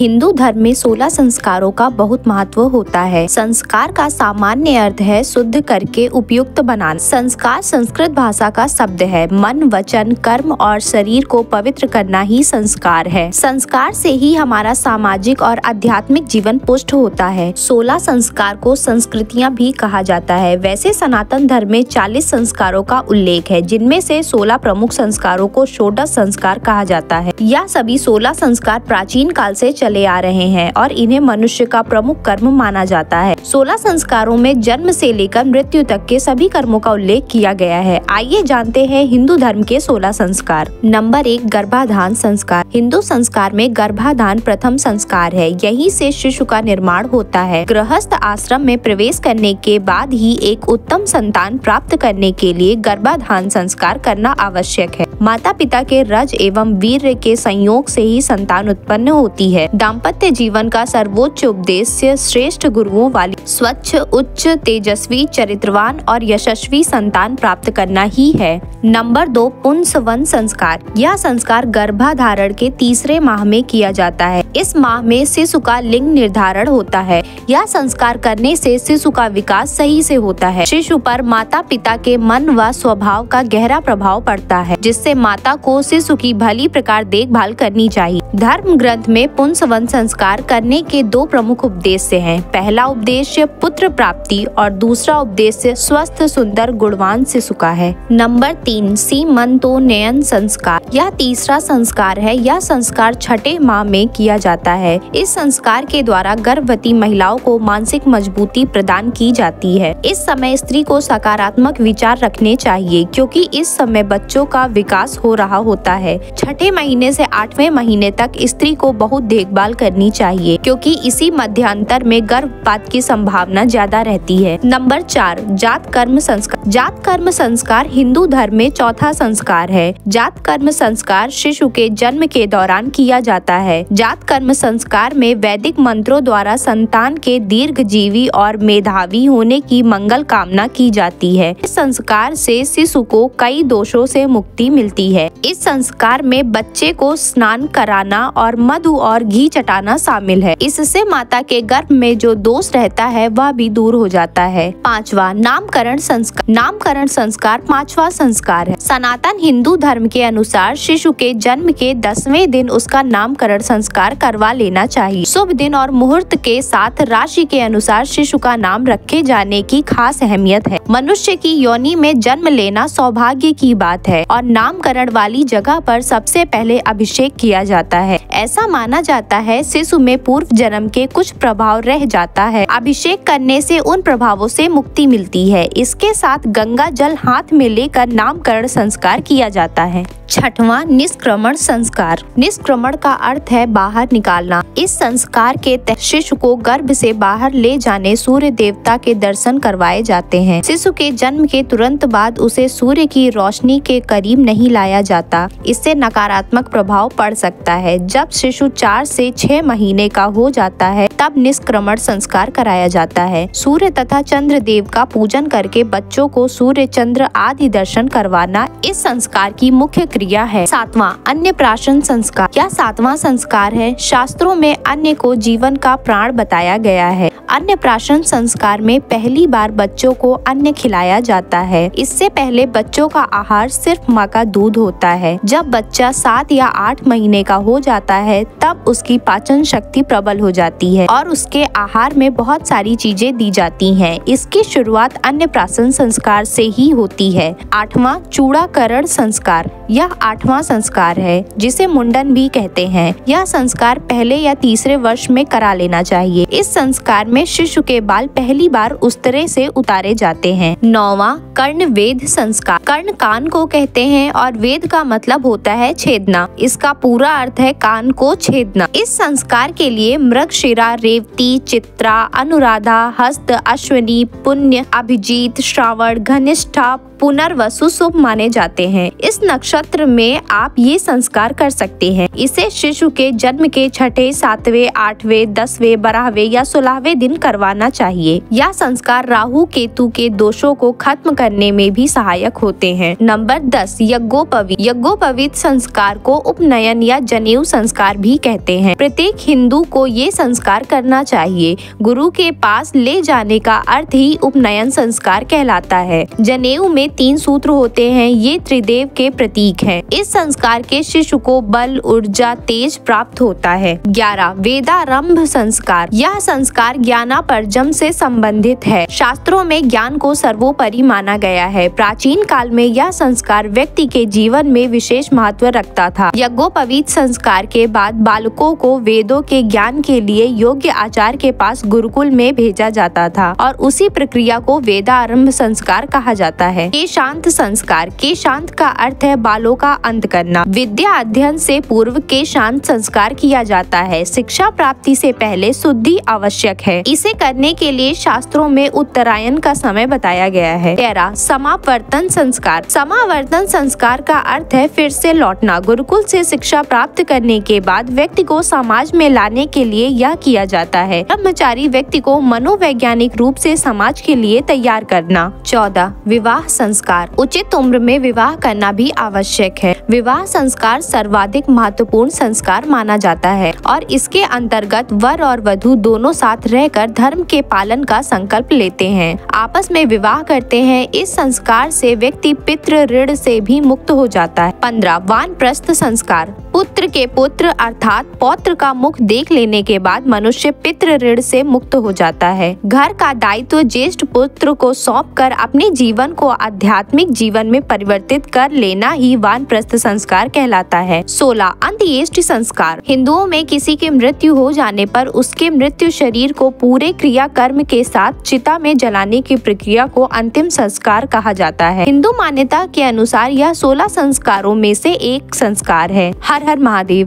हिंदू धर्म में 16 संस्कारों का बहुत महत्व होता है। संस्कार का सामान्य अर्थ है शुद्ध करके उपयुक्त बनाना। संस्कार संस्कृत भाषा का शब्द है। मन, वचन, कर्म और शरीर को पवित्र करना ही संस्कार है। संस्कार से ही हमारा सामाजिक और आध्यात्मिक जीवन पुष्ट होता है। 16 संस्कार को संस्कृतियाँ भी कहा जाता है। वैसे सनातन धर्म में 40 संस्कारों का उल्लेख है, जिनमें से 16 प्रमुख संस्कारों को षोडश संस्कार कहा जाता है। यह सभी 16 संस्कार प्राचीन काल से चले आ रहे हैं और इन्हें मनुष्य का प्रमुख कर्म माना जाता है। 16 संस्कारों में जन्म से लेकर मृत्यु तक के सभी कर्मों का उल्लेख किया गया है। आइए जानते हैं हिंदू धर्म के 16 संस्कार। नंबर 1, गर्भाधान संस्कार। हिंदू संस्कार में गर्भाधान प्रथम संस्कार है। यहीं से शिशु का निर्माण होता है। गृहस्थ आश्रम में प्रवेश करने के बाद ही एक उत्तम संतान प्राप्त करने के लिए गर्भाधान संस्कार करना आवश्यक है। माता पिता के रज एवं वीर्य के संयोग से ही संतान उत्पन्न होती है। दाम्पत्य जीवन का सर्वोच्च उद्देश्य श्रेष्ठ गुरुओं वाली स्वच्छ, उच्च, तेजस्वी, चरित्रवान और यशस्वी संतान प्राप्त करना ही है। नंबर 2, पुंसवन संस्कार। यह संस्कार गर्भाधारण के तीसरे माह में किया जाता है। इस माह में शिशु का लिंग निर्धारण होता है। यह संस्कार करने से शिशु का विकास सही से होता है। शिशु पर माता पिता के मन व स्वभाव का गहरा प्रभाव पड़ता है, जिससे माता को शिशु की भली प्रकार देखभाल करनी चाहिए। धर्म ग्रंथ में पुंसवन संस्कार करने के 2 प्रमुख उद्देश्य हैं। पहला उद्देश्य पुत्र प्राप्ति और दूसरा उद्देश्य स्वस्थ, सुंदर, गुणवान शिशु का है। नंबर 3, सीमंतोन्नयन संस्कार। यह तीसरा संस्कार है। यह संस्कार छठे माह में किया जाता है। इस संस्कार के द्वारा गर्भवती महिलाओं को मानसिक मजबूती प्रदान की जाती है। इस समय स्त्री को सकारात्मक विचार रखने चाहिए, क्योंकि इस समय बच्चों का विकास हो रहा होता है। छठे महीने से 8वें महीने तक स्त्री को बहुत देखभाल करनी चाहिए, क्योंकि इसी मध्यांतर में गर्भपात की संभावना ज्यादा रहती है। नंबर 4, जात कर्म संस्कार। जात कर्म संस्कार हिंदू धर्म में चौथा संस्कार है। जात कर्म संस्कार शिशु के जन्म के दौरान किया जाता है। जात कर्म संस्कार में वैदिक मंत्रों द्वारा संतान के दीर्घजीवी और मेधावी होने की मंगल कामना की जाती है। इस संस्कार से शिशु को कई दोषों से मुक्ति मिलती है। इस संस्कार में बच्चे को स्नान कराना और मधु और घी चटाना शामिल है। इससे माता के गर्भ में जो दोष रहता है वह भी दूर हो जाता है। 5वां, नामकरण संस्कार। नामकरण संस्कार 5वां संस्कार है। सनातन हिंदू धर्म के अनुसार शिशु के जन्म के 10वें दिन उसका नामकरण संस्कार करवा लेना चाहिए। शुभ दिन और मुहूर्त के साथ राशि के अनुसार शिशु का नाम रखे जाने की खास अहमियत है। मनुष्य की योनि में जन्म लेना सौभाग्य की बात है और नामकरण वाली जगह पर सबसे पहले अभिषेक किया जाता है। ऐसा माना जाता है शिशु में पूर्व जन्म के कुछ प्रभाव रह जाता है। अभिषेक करने से उन प्रभावों से मुक्ति मिलती है। इसके साथ गंगा जल हाथ में लेकर नामकरण संस्कार किया जाता है। 6वां, निष्क्रमण संस्कार। निष्क्रमण का अर्थ है बाहर निकालना। इस संस्कार के तहत शिशु को गर्भ से बाहर ले जाने सूर्य देवता के दर्शन करवाए जाते हैं। शिशु के जन्म के तुरंत बाद उसे सूर्य की रोशनी के करीब नहीं लाया जाता। इससे नकारात्मक प्रभाव पड़ सकता है। जब शिशु 4 से 6 महीने का हो जाता है तब निष्क्रमण संस्कार कराया जाता है। सूर्य तथा चंद्र देव का पूजन करके बच्चों को सूर्य, चंद्र आदि दर्शन करवाना इस संस्कार की मुख्य क्रिया है। 7वां, अन्नप्राशन संस्कार। यह 7वां संस्कार है। शास्त्रों में अन्न को जीवन का प्राण बताया गया है। अन्नप्राशन संस्कार में पहली बार बच्चों को अन्न खिलाया जाता है। इससे पहले बच्चों का आहार सिर्फ माँ का दूध होता है। जब बच्चा 7 या 8 महीने का हो जाता है तब उसकी पाचन शक्ति प्रबल हो जाती है और उसके आहार में बहुत सारी चीजें दी जाती हैं। इसकी शुरुआत अन्नप्राशन संस्कार से ही होती है। 8वां, चूड़ाकरण संस्कार। यह 8वां संस्कार है, जिसे मुंडन भी कहते हैं। यह संस्कार पहले या तीसरे वर्ष में करा लेना चाहिए। इस संस्कार में शिशु के बाल पहली बार उस्तरे से उतारे जाते हैं। 9वां, कर्ण वेद संस्कार। कर्ण कान को कहते हैं और वेद का मतलब होता है छेदना। इसका पूरा अर्थ है कान को छेदना। इस संस्कार के लिए मृगशिरा, रेवती, चित्रा, अनुराधा, हस्त, अश्विनी, पुण्य, अभिजीत, श्रावण, घनिष्ठा, पुनर्वसु शुभ माने जाते हैं। इस नक्षत्र में आप ये संस्कार कर सकते हैं। इसे शिशु के जन्म के 6, 7, 8, 10, 12 या 16वें दिन करवाना चाहिए। यह संस्कार राहु केतु के दोषों को खत्म करने में भी सहायक होते हैं। नंबर 10 यज्ञोपवीत। यज्ञोपवीत संस्कार को उपनयन या जनेऊ संस्कार भी कहते हैं। प्रत्येक हिंदू को ये संस्कार करना चाहिए। गुरु के पास ले जाने का अर्थ ही उपनयन संस्कार कहलाता है। जनेऊ में 3 सूत्र होते हैं, ये त्रिदेव के प्रतीक हैं। इस संस्कार के शिशु को बल, ऊर्जा, तेज प्राप्त होता है। 11 वेदारंभ संस्कार। यह संस्कार ज्ञानापर्जम से संबंधित है। शास्त्रों में ज्ञान को सर्वोपरि माना गया है। प्राचीन काल में यह संस्कार व्यक्ति के जीवन में विशेष महत्व रखता था। यज्ञोपवीत संस्कार के बाद बालकों को वेदों के ज्ञान के लिए योग्य आचार्य के पास गुरुकुल में भेजा जाता था और उसी प्रक्रिया को वेदारंभ संस्कार कहा जाता है। केशांत संस्कार। केशांत का अर्थ है बालों का अंत करना। विद्या अध्ययन से पूर्व केशांत संस्कार किया जाता है। शिक्षा प्राप्ति से पहले शुद्धि आवश्यक है। इसे करने के लिए शास्त्रों में उत्तरायण का समय बताया गया है। 13 समावर्तन संस्कार। समावर्तन संस्कार का अर्थ है फिर से लौटना। गुरुकुल से शिक्षा प्राप्त करने के बाद व्यक्ति को समाज में लाने के लिए यह किया जाता है। ब्रह्मचारी व्यक्ति को मनोवैज्ञानिक रूप से समाज के लिए तैयार करना। 14 विवाह संस्कार। उचित उम्र में विवाह करना भी आवश्यक है। विवाह संस्कार सर्वाधिक महत्वपूर्ण संस्कार माना जाता है और इसके अंतर्गत वर और वधू दोनों साथ रहकर धर्म के पालन का संकल्प लेते हैं, आपस में विवाह करते हैं। इस संस्कार से व्यक्ति पितृ ऋण से भी मुक्त हो जाता है। 15 वानप्रस्थ संस्कार। पुत्र के पुत्र अर्थात पौत्र का मुख देख लेने के बाद मनुष्य पितृ ऋण से मुक्त हो जाता है। घर का दायित्व ज्येष्ठ पुत्र को सौंपकर अपने जीवन को आध्यात्मिक जीवन में परिवर्तित कर लेना ही वानप्रस्थ संस्कार कहलाता है। 16 अंत्येष्टि संस्कार। हिंदुओं में किसी की मृत्यु हो जाने पर उसके मृत्यु शरीर को पूरे क्रिया कर्म के साथ चिता में जलाने की प्रक्रिया को अंतिम संस्कार कहा जाता है। हिंदू मान्यता के अनुसार यह 16 संस्कारों में से एक संस्कार है। हर हर महादेव।